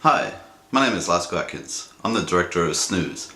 Hi, my name is Lasco Atkins. I'm the director of Snooze.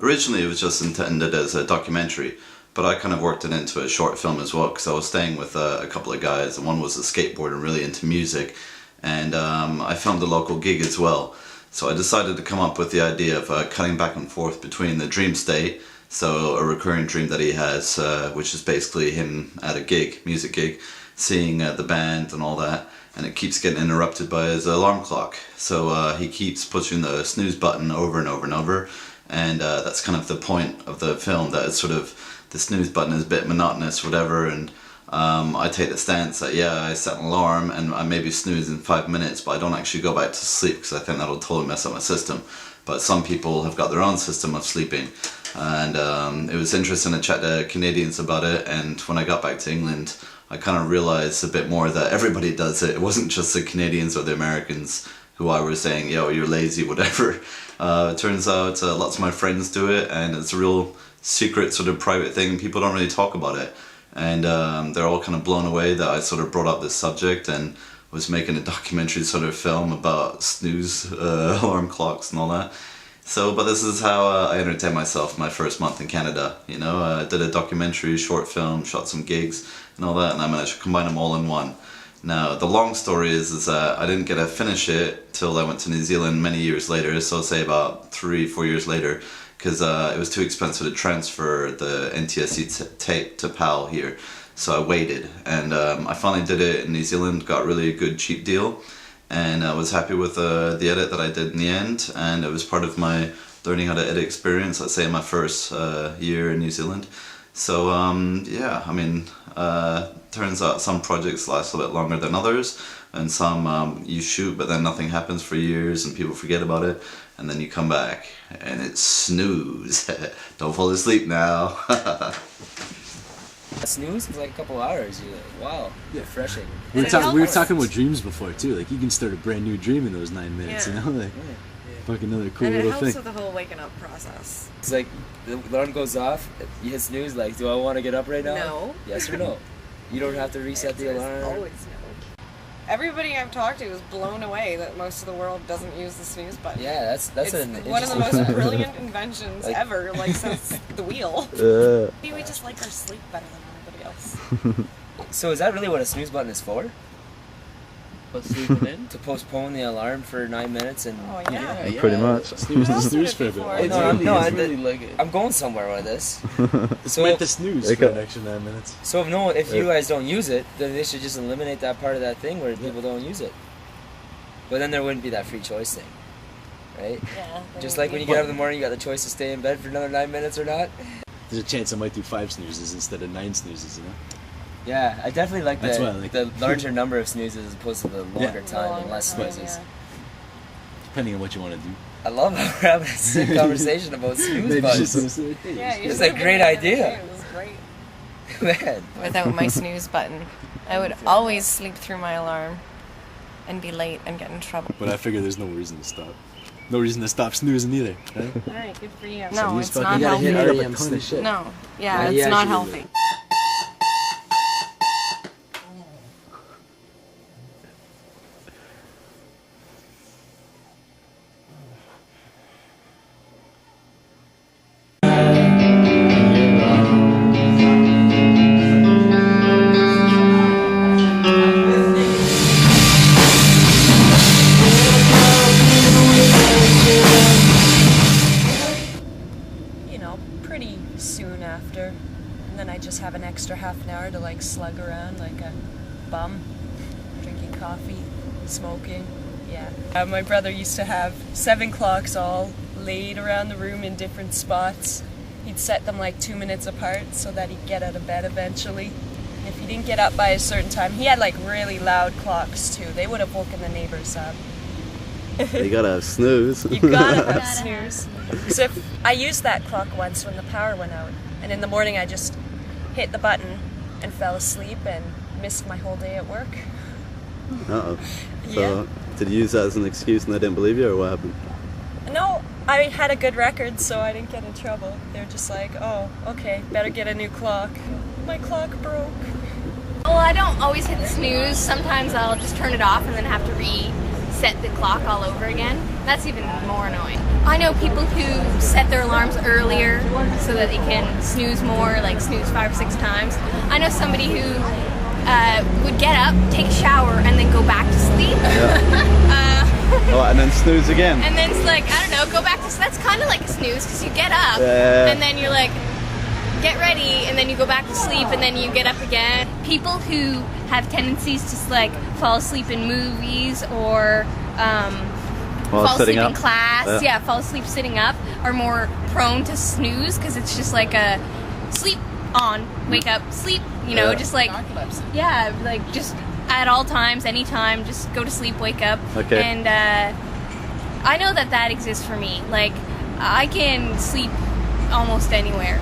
Originally it was just intended as a documentary, but I kind of worked it into a short film as well because I was staying with a couple of guys, and one was a skateboarder and really into music, and I filmed a local gig as well. So I decided to come up with the idea of cutting back and forth between the dream state, so a recurring dream that he has, which is basically him at a gig, music gig, seeing the band and all that, and it keeps getting interrupted by his alarm clock. So he keeps pushing the snooze button over and over and over, and that's kind of the point of the film, that it's sort of, the snooze button is a bit monotonous, whatever, and I take the stance that, yeah, I set an alarm and I maybe snooze in 5 minutes, but I don't actually go back to sleep because I think that'll totally mess up my system. But some people have got their own system of sleeping, and it was interesting to chat to Canadians about it, and when I got back to England I kind of realized a bit more that everybody does it. It wasn't just the Canadians or the Americans who I was saying, yo, you're lazy, whatever. It turns out lots of my friends do it, and it's a real secret sort of private thing. People don't really talk about it, and they're all kind of blown away that I sort of brought up this subject and was making a documentary sort of film about snooze alarm clocks and all that. So, but this is how I entertained myself my first month in Canada. You know, I did a documentary, short film, shot some gigs and all that, and I managed to combine them all in one. Now, the long story is that I didn't get to finish it till I went to New Zealand many years later, so say about 3-4 years later, because it was too expensive to transfer the NTSC tape to PAL here. So I waited, and I finally did it in New Zealand, got really a good cheap deal, and I was happy with the edit that I did in the end, and it was part of my learning how to edit experience, let's say in my first year in New Zealand. So yeah, I mean, turns out some projects last a bit longer than others, and some you shoot but then nothing happens for years and people forget about it, and then you come back and it's snooze. Don't fall asleep now. A snooze is like a couple hours. You're like, wow, refreshing. We were talking about dreams before too. Like you can start a brand new dream in those 9 minutes. Yeah. You know, like fucking another cool and little it helps thing. with the whole waking up process. It's like the alarm goes off, you hit snooze. Like, do I want to get up right now? No. Yes or no? You don't have to reset the alarm. Always no. Everybody I've talked to is blown away that most of the world doesn't use the snooze button. Yeah, that's it's an one of the interesting most brilliant inventions Like- ever, like since the wheel. Maybe we just like our sleep better than everybody else. So is that really what a snooze button is for? What's sleeping in? To postpone the alarm for 9 minutes and... Oh yeah. Pretty much. Snooze, I've snooze done it for a bit. before. It's No, really, no, it's really like it. I'm going somewhere with this. It's So, meant to snooze for an extra 9 minutes. so if you guys don't use it, then they should just eliminate that part of that thing where people don't use it. But then there wouldn't be that free choice thing, right? Yeah. Just like when you get up in the morning, you got the choice to stay in bed for another 9 minutes or not. There's a chance I might do 5 snoozes instead of 9 snoozes. You know. Yeah, I definitely like That's why I like the larger number of snoozes as opposed to the longer time and less Longer time, snoozes. Depending on what you want to do. I love how we're having a sick conversation about snooze Maybe buttons. just Yeah, you It's should a great have given me idea. It was great. Man, Without my snooze button, I would always sleep through my alarm and be late and get in trouble. But I figure there's no reason to stop. No reason to stop snoozing either. Right? Alright, good for you. So No, these it's fucking- not You gotta hit healthy. REM sleep. No, yeah, Yeah, it's yeah, not she healthy. You know, pretty soon after, and then I just have an extra half an hour to like slug around like a bum, drinking coffee, smoking. Yeah. My brother used to have 7 clocks all laid around the room in different spots. He'd set them like 2 minutes apart so that he'd get out of bed eventually. And if he didn't get up by a certain time, he had like really loud clocks too. They would have woken the neighbors up. You gotta have snooze. You gotta have snooze. So if I used that clock once when the power went out, and in the morning I just hit the button and fell asleep and missed my whole day at work. Uh-oh. So, Yeah. did you use that as an excuse and they didn't believe you, or what happened? No, I had a good record, so I didn't get in trouble. They're just like, oh, okay, better get a new clock. My clock broke. Well, I don't always hit the snooze. Sometimes I'll just turn it off and then have to reset set the clock all over again. That's even more annoying. I know people who set their alarms earlier so that they can snooze more, like snooze 5 or 6 times. I know somebody who would get up, take a shower, and then go back to sleep. Oh, and then snooze again. And then it's like, I don't know, go back to, that's kind of like a snooze, because you get up, and then you're like, get ready, and then you go back to sleep, and then you get up again. People who have tendencies to like fall asleep in movies or fall asleep in class, fall asleep sitting up, are more prone to snooze, because it's just like a sleep on, wake up, sleep, you know, just like, like just at all times, anytime, just go to sleep, wake up. Okay. And I know that exists for me. Like, I can sleep almost anywhere.